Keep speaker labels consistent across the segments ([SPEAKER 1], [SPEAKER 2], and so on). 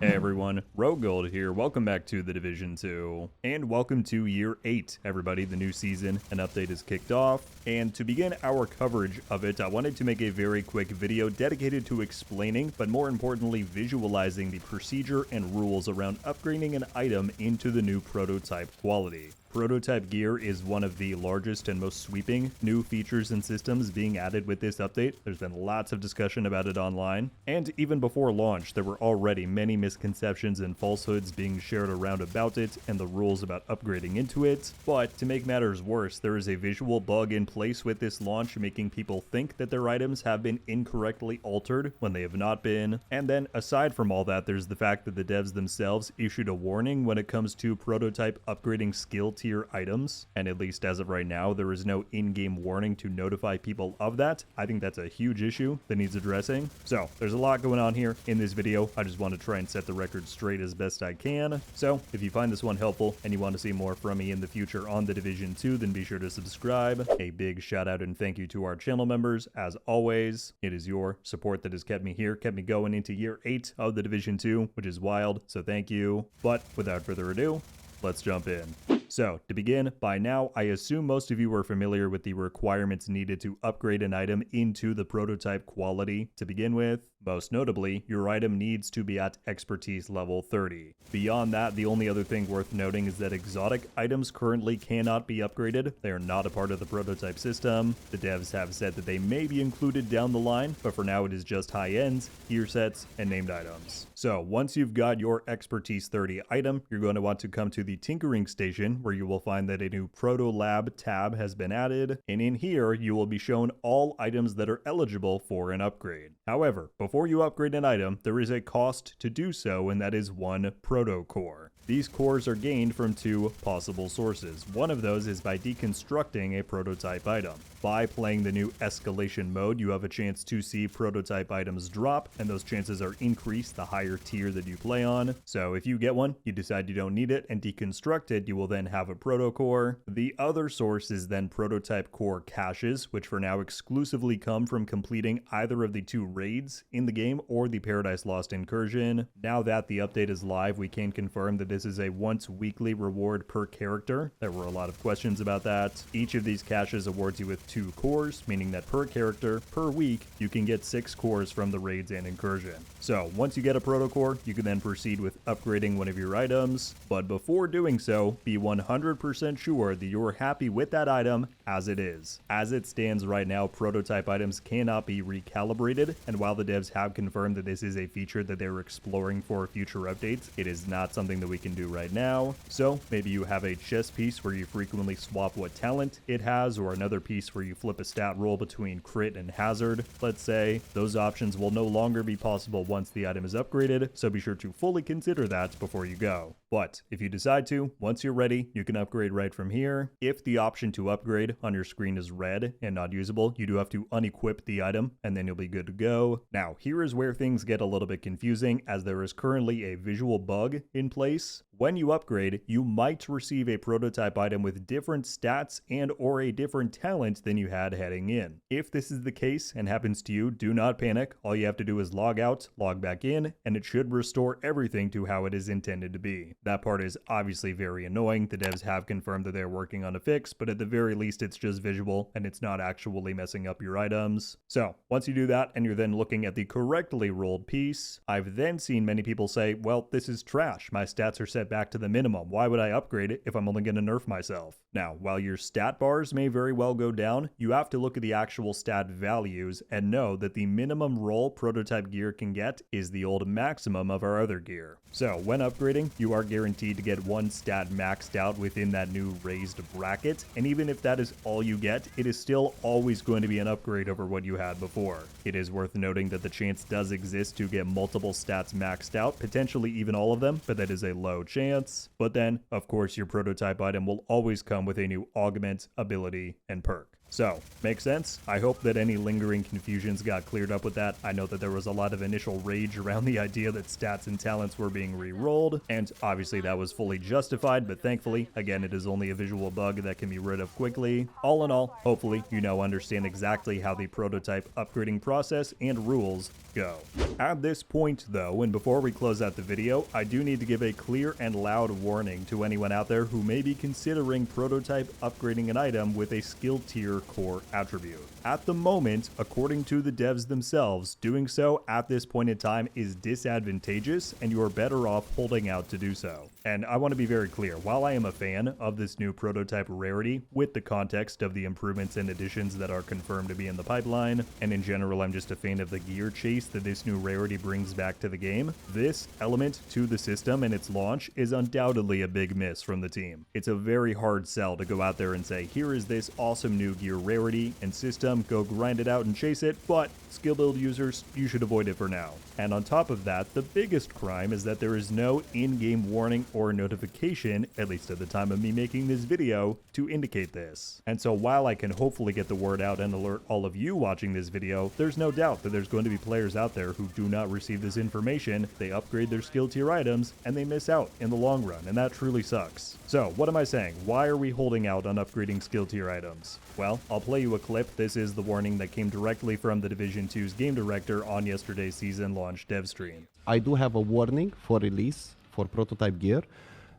[SPEAKER 1] Hey everyone, RogueGold here. Welcome back to the Division 2, and welcome to Year 8, everybody. The new season, an update is kicked off, and to begin our coverage of it, I wanted to make a very quick video dedicated to explaining, but more importantly, visualizing the procedure and rules around upgrading an item into the new prototype quality. Prototype gear is one of the largest and most sweeping new features and systems being added with this update. There's been lots of discussion about it online, and even before launch, there were already many misconceptions and falsehoods being shared around about it and the rules about upgrading into it. But to make matters worse, there is a visual bug in place with this launch, making people think that their items have been incorrectly altered when they have not been. And then aside from all that, there's the fact that the devs themselves issued a warning when it comes to prototype upgrading skill tier items, and at least as of right now, there is no in-game warning to notify people of that. I think that's a huge issue that needs addressing. So there's a lot going on here in this video. I just want to try and set the record straight as best I can. So if you find this one helpful and you want to see more from me in the future on the Division 2, then be sure to subscribe. A big shout out and thank you to our channel members. As always, it is your support that has kept me here, kept me going into Year 8 of the Division 2, which is wild, so thank you. But without further ado, let's jump in. So, to begin, by now, I assume most of you are familiar with the requirements needed to upgrade an item into the prototype quality to begin with. Most notably, your item needs to be at expertise level 30. Beyond that, the only other thing worth noting is that exotic items currently cannot be upgraded. They are not a part of the prototype system. The devs have said that they may be included down the line, but for now it is just high-ends, gear sets, and named items. So, once you've got your expertise 30 item, you're going to want to come to the tinkering station, where you will find that a new Proto Lab tab has been added, and in here you will be shown all items that are eligible for an upgrade. However, before you upgrade an item, there is a cost to do so, and that is 1 Proto Core. These cores are gained from 2 possible sources. One of those is by deconstructing a prototype item. By playing the new escalation mode, you have a chance to see prototype items drop, and those chances are increased the higher tier that you play on. So if you get one, you decide you don't need it, and deconstruct it, you will then have a proto core. The other source is then prototype core caches, which for now exclusively come from completing either of the 2 raids in the game or the Paradise Lost incursion. Now that the update is live, we can confirm that this is a once weekly reward per character. There were a lot of questions about that. Each of these caches awards you with 2 cores, meaning that per character, per week, you can get 6 cores from the raids and incursion. So once you get a proto core, you can then proceed with upgrading one of your items, but before doing so, be 100% sure that you're happy with that item as it is. As it stands right now, prototype items cannot be recalibrated, and while the devs have confirmed that this is a feature that they're exploring for future updates, it is not something that we can do right now. So maybe you have a chess piece where you frequently swap what talent it has, or another piece where you flip a stat roll between crit and hazard, let's say. Those options will no longer be possible once the item is upgraded, so be sure to fully consider that before you go. But if you decide to, once you're ready, you can upgrade right from here. If the option to upgrade on your screen is red and not usable, you do have to unequip the item, and then you'll be good to go. Now, here is where things get a little bit confusing, as there is currently a visual bug in place. When you upgrade, you might receive a prototype item with different stats and or a different talent than you had heading in. If this is the case and happens to you, do not panic. All you have to do is log out, log back in, and it should restore everything to how it is intended to be. That part is obviously very annoying. The devs have confirmed that they're working on a fix, but at the very least it's just visual and it's not actually messing up your items. So once you do that and you're then looking at the correctly rolled piece, I've then seen many people say, well, this is trash. My stats are set back to the minimum. Why would I upgrade it if I'm only going to nerf myself? Now, while your stat bars may very well go down, you have to look at the actual stat values and know that the minimum roll prototype gear can get is the old maximum of our other gear. So when upgrading, you are guaranteed to get 1 stat maxed out within that new raised bracket, and even if that is all you get, it is still always going to be an upgrade over what you had before. It is worth noting that the chance does exist to get multiple stats maxed out, potentially even all of them, but that is a low chance. But then, of course, your prototype item will always come with a new augment, ability, and perk. So, makes sense. I hope that any lingering confusions got cleared up with that. I know that there was a lot of initial rage around the idea that stats and talents were being re-rolled, and obviously that was fully justified, but thankfully, again, it is only a visual bug that can be rid of quickly. All in all, hopefully you now understand exactly how the prototype upgrading process and rules go. At this point though, and before we close out the video, I do need to give a clear and loud warning to anyone out there who may be considering prototype upgrading an item with a skill tier core attribute. At the moment, according to the devs themselves, doing so at this point in time is disadvantageous and you are better off holding out to do so. And I want to be very clear, while I am a fan of this new prototype rarity with the context of the improvements and additions that are confirmed to be in the pipeline, and in general I'm just a fan of the gear chase that this new rarity brings back to the game, this element to the system and its launch is undoubtedly a big miss from the team. It's a very hard sell to go out there and say, here is this awesome new gear rarity and system, go grind it out and chase it, but skill build users, you should avoid it for now. And on top of that, the biggest crime is that there is no in-game warning or notification, at least at the time of me making this video, to indicate this. And so while I can hopefully get the word out and alert all of you watching this video, there's no doubt that there's going to be players out there who do not receive this information, they upgrade their skill tier items, and they miss out in the long run, and that truly sucks. So what am I saying? Why are we holding out on upgrading skill tier items? Well, I'll play you a clip. This is the warning that came directly from the Division 2's game director on yesterday's season launch dev stream.
[SPEAKER 2] I do have a warning for release for prototype gear.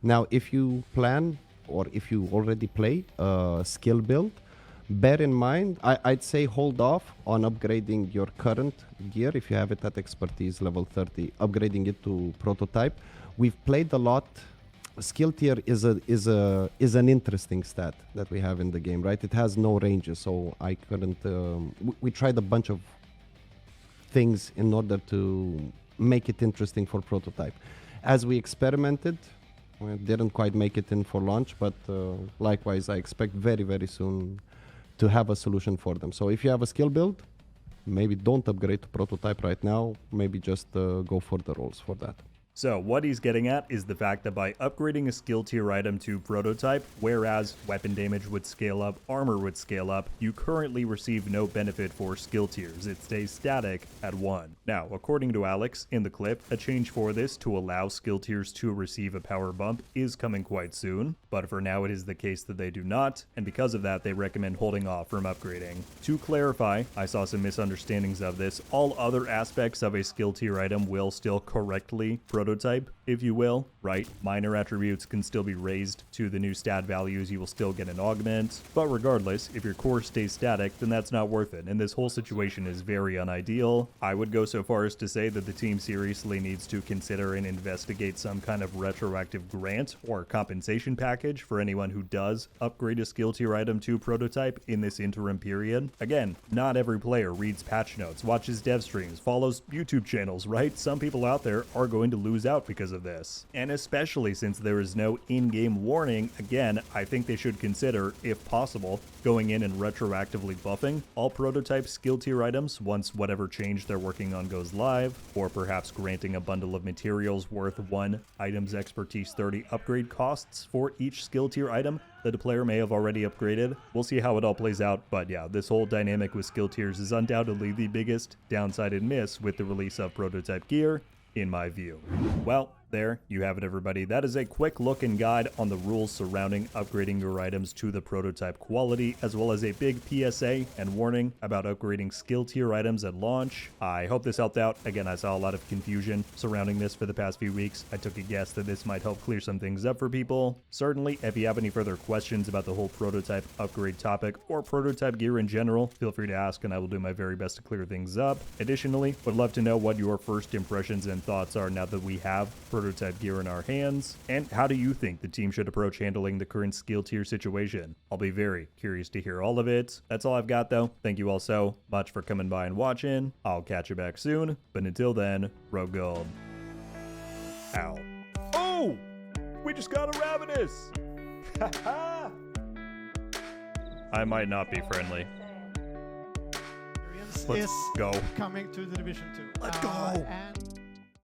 [SPEAKER 2] Now, if you plan or if you already play a skill build, bear in mind, I'd say hold off on upgrading your current gear if you have it at expertise level 30, upgrading it to prototype. We've played a lot. Skill tier is an interesting stat that we have in the game, right? It has no ranges, so I couldn't. We tried a bunch of things in order to make it interesting for prototype. As we experimented, we didn't quite make it in for launch, but likewise, I expect very, very soon to have a solution for them. So if you have a skill build, maybe don't upgrade to prototype right now. Maybe just go for the rolls for that.
[SPEAKER 1] So what he's getting at is the fact that by upgrading a skill tier item to prototype, whereas weapon damage would scale up, armor would scale up, you currently receive no benefit for skill tiers. It stays static at 1. Now, according to Alex in the clip, a change for this to allow skill tiers to receive a power bump is coming quite soon, but for now it is the case that they do not, and because of that they recommend holding off from upgrading. To clarify, I saw some misunderstandings of this. All other aspects of a skill tier item will still correctly prototype, if you will, right? Minor attributes can still be raised to the new stat values, you will still get an augment, but regardless, if your core stays static, then that's not worth it, and this whole situation is very unideal. I would go so far as to say that the team seriously needs to consider and investigate some kind of retroactive grant or compensation package for anyone who does upgrade a skill tier item to prototype in this interim period. Again, not every player reads patch notes, watches dev streams, follows YouTube channels, right? Some people out there are going to lose out because of this. And especially since there is no in-game warning, again, I think they should consider, if possible, going in and retroactively buffing all prototype skill tier items once whatever change they're working on goes live, or perhaps granting a bundle of materials worth 1 item's expertise 30 upgrade costs for each skill tier item that a player may have already upgraded. We'll see how it all plays out, but yeah, this whole dynamic with skill tiers is undoubtedly the biggest downside and miss with the release of prototype gear, in my view. Well, there you have it, everybody. That is a quick look and guide on the rules surrounding upgrading your items to the prototype quality, as well as a big PSA and warning about upgrading skill tier items at launch. I hope this helped out. Again, I saw a lot of confusion surrounding this for the past few weeks. I took a guess that this might help clear some things up for people. Certainly, if you have any further questions about the whole prototype upgrade topic or prototype gear in general, feel free to ask and I will do my very best to clear things up. Additionally, would love to know what your first impressions and thoughts are now that we have prototype gear in our hands, and how do you think the team should approach handling the current skill tier situation? I'll be very curious to hear all of it. That's all I've got though. Thank you all so much for coming by and watching. I'll catch you back soon, but until then, RogueGold out. Oh! We just got a Ravenous! I might not be friendly. Let's go.
[SPEAKER 3] Coming to the Division 2.
[SPEAKER 1] Let's go!
[SPEAKER 3] And